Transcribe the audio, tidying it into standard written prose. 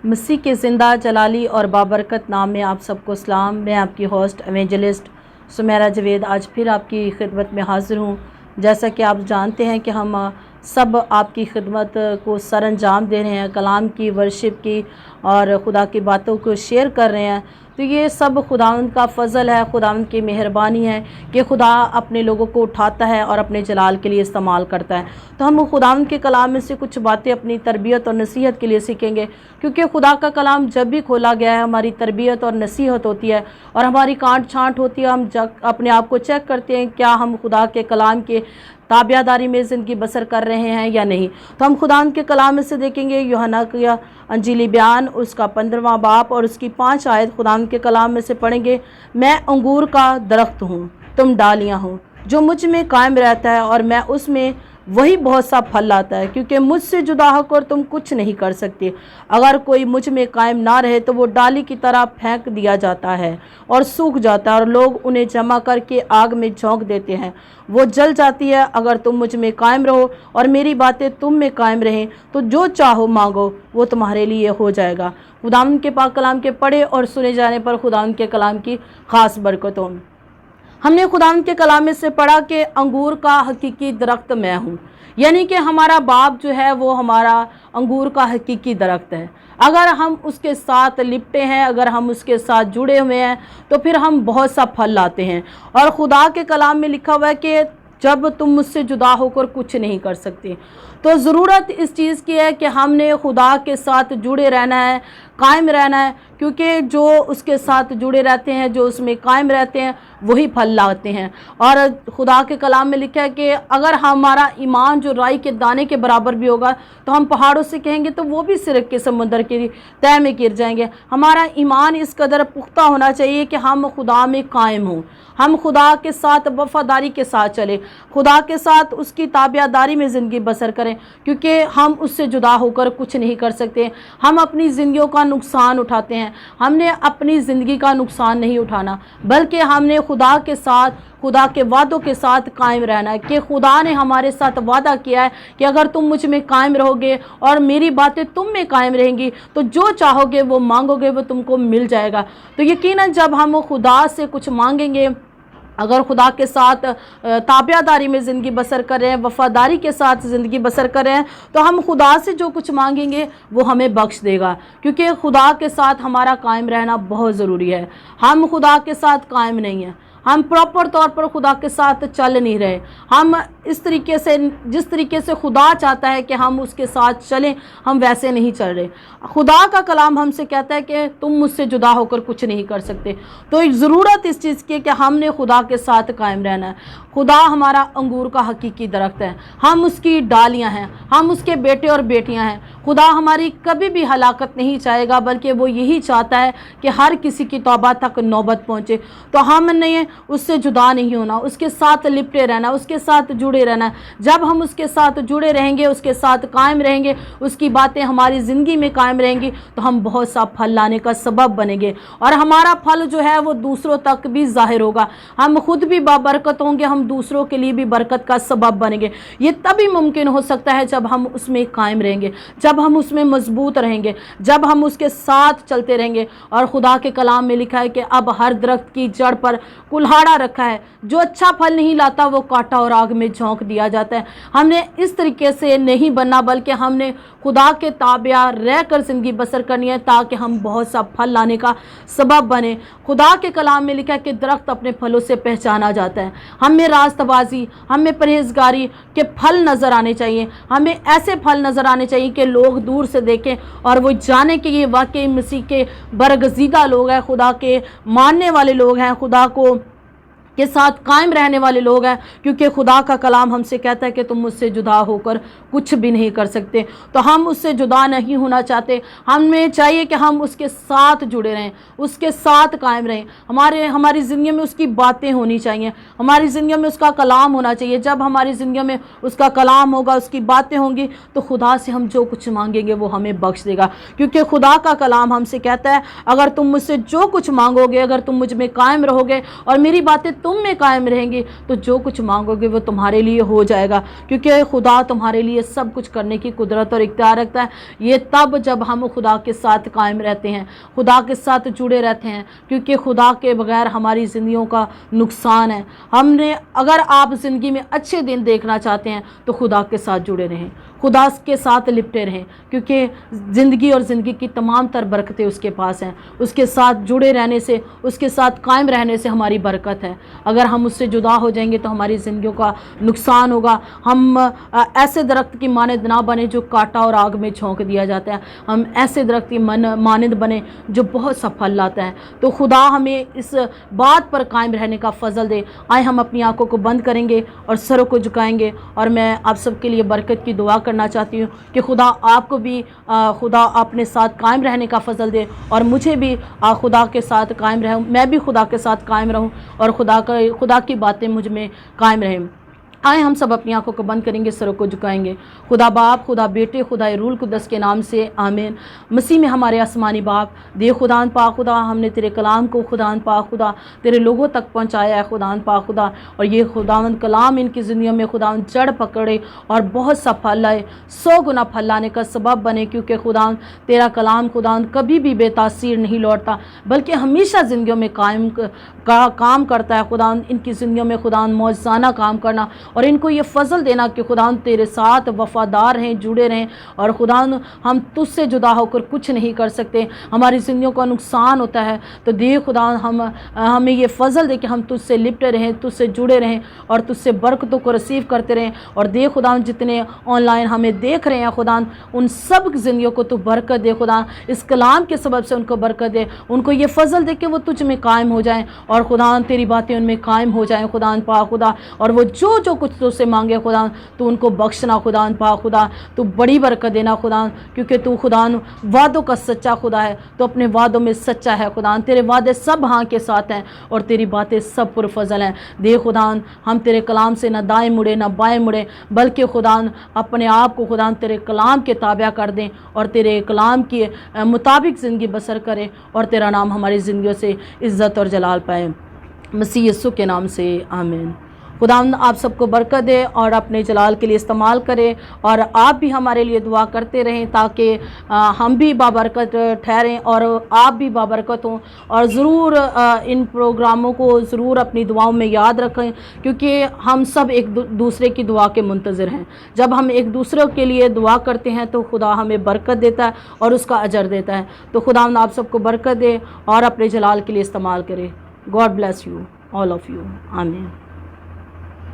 مسیح کے زندہ جلالی اور بابرکت نام میں آپ سب کو سلام۔ میں آپ کی ہوسٹ ایونجلسٹ سمیرہ جاوید آج پھر آپ کی خدمت میں حاضر ہوں۔ جیسا کہ آپ جانتے ہیں کہ ہم سب آپ کی خدمت کو سر انجام دے رہے ہیں، کلام کی ورشپ کی اور خدا کی باتوں کو شیئر کر رہے ہیں، تو یہ سب خداوند کا فضل ہے، خداوند کی مہربانی ہے کہ خدا اپنے لوگوں کو اٹھاتا ہے اور اپنے جلال کے لیے استعمال کرتا ہے۔ تو ہم خداوند کے کلام میں سے کچھ باتیں اپنی تربیت اور نصیحت کے لیے سیکھیں گے، کیونکہ خدا کا کلام جب بھی کھولا گیا ہے ہماری تربیت اور نصیحت ہوتی ہے اور ہماری کانٹ چھانٹ ہوتی ہے۔ ہم اپنے آپ کو چیک کرتے ہیں کیا ہم خدا کے کلام کے تابع داری میں زندگی بسر کر رہے ہیں یا نہیں۔ تو ہم خداوند کے کلام میں سے دیکھیں گے یوحنا کا انجیلی بیان اس کا 15واں باب اور اس کی 5 آیت خداوند کے کلام میں سے پڑھیں گے۔ میں انگور کا درخت ہوں، تم ڈالیاں ہو، جو مجھ میں قائم رہتا ہے اور میں اس میں، وہی بہت سا پھل لاتا ہے، کیونکہ مجھ سے جدا ہو کر تم کچھ نہیں کر سکتے۔ اگر کوئی مجھ میں قائم نہ رہے تو وہ ڈالی کی طرح پھینک دیا جاتا ہے اور سوکھ جاتا ہے، اور لوگ انہیں جمع کر کے آگ میں جھونک دیتے ہیں، وہ جل جاتی ہے۔ اگر تم مجھ میں قائم رہو اور میری باتیں تم میں قائم رہیں تو جو چاہو مانگو وہ تمہارے لیے ہو جائے گا۔ خداوند کے پاک کلام کے پڑھے اور سنے جانے پر خداوند کے کلام کی خاص برکتوں۔ ہم نے خداوند کے کلام میں سے پڑھا کہ انگور کا حقیقی درخت میں ہوں، یعنی کہ ہمارا باپ جو ہے وہ ہمارا انگور کا حقیقی درخت ہے۔ اگر ہم اس کے ساتھ لپٹے ہیں، اگر ہم اس کے ساتھ جڑے ہوئے ہیں تو پھر ہم بہت سا پھل لاتے ہیں۔ اور خدا کے کلام میں لکھا ہوا ہے کہ جب تم مجھ سے جدا ہو کر کچھ نہیں کر سکتے، تو ضرورت اس چیز کی ہے کہ ہم نے خدا کے ساتھ جڑے رہنا ہے، قائم رہنا ہے، کیونکہ جو اس کے ساتھ جڑے رہتے ہیں، جو اس میں قائم رہتے ہیں، وہی پھل لاتے ہیں۔ اور خدا کے کلام میں لکھا ہے کہ اگر ہمارا ایمان جو رائی کے دانے کے برابر بھی ہوگا تو ہم پہاڑوں سے کہیں گے تو وہ بھی سرک کے سمندر کی تہہ میں گر جائیں گے۔ ہمارا ایمان اس قدر پختہ ہونا چاہیے کہ ہم خدا میں قائم ہوں، ہم خدا کے ساتھ وفاداری کے ساتھ چلیں، خدا کے ساتھ اس کی تابع داری میں زندگی بسر کریں، کیونکہ ہم اس سے جدا ہو کر کچھ نہیں کر سکتے۔ ہم اپنی زندگیوں کا نقصان اٹھاتے ہیں، ہم نے اپنی زندگی کا نقصان نہیں اٹھانا، بلکہ ہم نے خدا کے ساتھ، خدا کے وعدوں کے ساتھ قائم رہنا ہے، کہ خدا نے ہمارے ساتھ وعدہ کیا ہے کہ اگر تم مجھ میں قائم رہو گے اور میری باتیں تم میں قائم رہیں گی تو جو چاہو گے وہ مانگو گے وہ تم کو مل جائے گا۔ تو یقیناً جب ہم خدا سے کچھ مانگیں گے، اگر خدا کے ساتھ تابع داری میں زندگی بسر کر رہے ہیں، وفاداری کے ساتھ زندگی بسر کر رہے ہیں، تو ہم خدا سے جو کچھ مانگیں گے وہ ہمیں بخش دے گا، کیونکہ خدا کے ساتھ ہمارا قائم رہنا بہت ضروری ہے۔ ہم خدا کے ساتھ قائم نہیں ہیں، ہم پراپر طور پر خدا کے ساتھ چل نہیں رہے۔ ہم اس طریقے سے، جس طریقے سے خدا چاہتا ہے کہ ہم اس کے ساتھ چلیں، ہم ویسے نہیں چل رہے۔ خدا کا کلام ہم سے کہتا ہے کہ تم مجھ سے جدا ہو کر کچھ نہیں کر سکتے۔ تو ضرورت اس چیز کی ہے کہ ہم نے خدا کے ساتھ قائم رہنا ہے۔ خدا ہمارا انگور کا حقیقی درخت ہے، ہم اس کی ڈالیاں ہیں، ہم اس کے بیٹے اور بیٹیاں ہیں۔ خدا ہماری کبھی بھی ہلاکت نہیں چاہے گا، بلکہ وہ یہی چاہتا ہے کہ ہر کسی کی توبہ تک نوبت پہنچے۔ تو ہم نے اس سے جدا نہیں ہونا، اس کے ساتھ لپٹے رہنا، اس کے ساتھ جڑے رہنا۔ جب ہم اس کے ساتھ جڑے رہیں گے، اس کے ساتھ قائم رہیں گے، اس کی باتیں ہماری زندگی میں قائم رہیں گی، تو ہم بہت سا پھل لانے کا سبب بنیں گے، اور ہمارا پھل جو ہے وہ دوسروں تک بھی ظاہر ہوگا۔ ہم خود بھی بابرکت ہوں گے، ہم دوسروں کے لیے بھی برکت کا سبب بنیں گے۔ یہ تبھی ممکن ہو سکتا ہے جب ہم اس میں قائم رہیں گے، جب ہم اس میں مضبوط رہیں گے، جب ہم اس کے ساتھ چلتے رہیں گے۔ اور خدا کے کلام میں لکھا ہے کہ اب ہر درخت کی جڑ پر کلہاڑا رکھا ہے، جو اچھا پھل نہیں لاتا وہ کاٹا اور آگ میں جھونک دیا جاتا ہے۔ ہم نے اس طریقے سے نہیں بننا، بلکہ ہم نے خدا کے تابع رہ کر زندگی بسر کرنی ہے، تاکہ ہم بہت سا پھل لانے کا سبب بنے۔ خدا کے کلام میں لکھا ہے کہ درخت اپنے پھلوں سے پہچانا جاتا ہے۔ ہمیں راست بازی، ہمیں پرہیزگاری کے پھل نظر آنے چاہیے، ہمیں ایسے پھل نظر آنے چاہیے کہ لوگ دور سے دیکھیں اور وہ جانیں کہ یہ واقعی مسیح کے برگزیدہ لوگ ہیں، خدا کے ماننے والے لوگ ہیں، خدا کو کے ساتھ قائم رہنے والے لوگ ہیں، کیونکہ خدا کا کلام ہم سے کہتا ہے کہ تم مجھ سے جدا ہو کر کچھ بھی نہیں کر سکتے۔ تو ہم اس سے جدا نہیں ہونا چاہتے، ہمیں چاہیے کہ ہم اس کے ساتھ جڑے رہیں، اس کے ساتھ قائم رہیں۔ ہماری زندگی میں اس کی باتیں ہونی چاہیے، ہماری زندگی میں اس کا کلام ہونا چاہیے۔ جب ہماری زندگی میں اس کا کلام ہوگا، اس کی باتیں ہوں گی، تو خدا سے ہم جو کچھ مانگیں گے وہ ہمیں بخش دے گا، کیونکہ خدا کا کلام ہم سے کہتا ہے اگر تم مجھ سے جو کچھ مانگو گے، اگر تم مجھ میں قائم رہو گے اور میری باتیں تم میں قائم رہیں گے تو جو کچھ مانگو گے وہ تمہارے لیے ہو جائے گا، کیونکہ خدا تمہارے لیے سب کچھ کرنے کی قدرت اور اختیار رکھتا ہے۔ یہ تب جب ہم خدا کے ساتھ قائم رہتے ہیں، خدا کے ساتھ جڑے رہتے ہیں، کیونکہ خدا کے بغیر ہماری زندگیوں کا نقصان ہے۔ اگر آپ زندگی میں اچھے دن دیکھنا چاہتے ہیں تو خدا کے ساتھ جڑے رہیں، خدا کے ساتھ لپٹے رہیں، کیونکہ زندگی اور زندگی کی تمام تر برکتیں اس کے پاس ہیں۔ اس کے ساتھ جڑے رہنے سے، اس کے ساتھ قائم رہنے سے ہماری برکت ہے۔ اگر ہم اس سے جدا ہو جائیں گے تو ہماری زندگیوں کا نقصان ہوگا۔ ہم ایسے درخت کی مانند نہ بنے جو کاٹا اور آگ میں جھونک دیا جاتا ہے، ہم ایسے درخت کی مانند بنے جو بہت سا پھل لاتا ہے۔ تو خدا ہمیں اس بات پر قائم رہنے کا فضل دے۔ آئے ہم اپنی آنکھوں کو بند کریں گے اور سروں کو جھکائیں گے، اور میں آپ سب کے لیے برکت کی دعا کرنا چاہتی ہوں کہ خدا آپ کو بھی خدا اپنے ساتھ قائم رہنے کا فضل دے، اور مجھے بھی خدا کے ساتھ قائم رہوں، میں بھی خدا کے ساتھ قائم رہوں، اور خدا کی باتیں مجھ میں قائم رہیں۔ آئے ہم سب اپنی آنکھوں کو بند کریں گے، سروں کو جھکائیں گے۔ خدا باپ، خدا بیٹے، خدا روح القدس کے نام سے آمین۔ مسیح میں ہمارے آسمانی باپ، دے خداوند پاک خدا، ہم نے تیرے کلام کو خداوند پاک خدا تیرے لوگوں تک پہنچایا ہے خداوند پاک خدا، اور یہ خداوند کلام ان کی زندگیوں میں خداوند جڑ پکڑے اور بہت سا پھل لائے، 100 گنا پھل لانے کا سبب بنے، کیونکہ خداوند تیرا کلام خداوند کبھی بھی بے تاثیر نہیں لوٹتا، بلکہ ہمیشہ زندگیوں میں کام کرتا ہے۔ خداوند ان کی زندگیوں میں خداوند معجزانہ کام کرنا، اور ان کو یہ فضل دینا کہ خداوند تیرے ساتھ وفادار رہیں، جڑے رہیں، اور خداوند ہم تجھ سے جدا ہو کر کچھ نہیں کر سکتے، ہماری زندگیوں کا نقصان ہوتا ہے، تو دے خداوند ہمیں یہ فضل دے کہ ہم تجھ سے لپٹے رہیں، تجھ سے جڑے رہیں، اور تجھ سے برکتوں کو ریسیو کرتے رہیں، اور دے خداوند جتنے آن لائن ہمیں دیکھ رہے ہیں خداوند ان سب کی زندگیوں کو تو برکت دے، خداوند اس کلام کے سبب سے ان کو برکت دے، ان کو یہ فضل دے کہ وہ تجھ میں قائم ہو جائیں، اور خداوند تیری باتیں ان میں قائم ہو جائیں خداوند پاک خدا، اور وہ جو کچھ تو سے مانگے خداوند تو ان کو بخشنا خداوند پاک خدا، تو بڑی برکت دینا خداوند، کیونکہ تو خداوند وعدوں کا سچا خدا ہے، تو اپنے وعدوں میں سچا ہے خداوند، تیرے وعدے سب ہاں کے ساتھ ہیں، اور تیری باتیں سب پر فضل ہیں۔ دے خداوند ہم تیرے کلام سے نہ دائیں مڑے نہ بائیں مڑے، بلکہ خداوند اپنے آپ کو خداوند تیرے کلام کے تابع کر دیں، اور تیرے کلام کے مطابق زندگی بسر کریں، اور تیرا نام ہماری زندگیوں سے عزت اور جلال پائے، مسیح یسوع کے نام سے آمین۔ خداوند آپ سب کو برکت دے اور اپنے جلال کے لیے استعمال کرے، اور آپ بھی ہمارے لیے دعا کرتے رہیں تاکہ ہم بھی بابرکت ٹھہریں اور آپ بھی بابرکت ہوں، اور ضرور ان پروگراموں کو ضرور اپنی دعاؤں میں یاد رکھیں، کیونکہ ہم سب ایک دوسرے کی دعا کے منتظر ہیں۔ جب ہم ایک دوسرے کے لیے دعا کرتے ہیں تو خدا ہمیں برکت دیتا ہے اور اس کا اجر دیتا ہے۔ تو خداوند آپ سب کو برکت دے اور اپنے جلال کے لیے استعمال کرے۔ God bless you all of you, آمین۔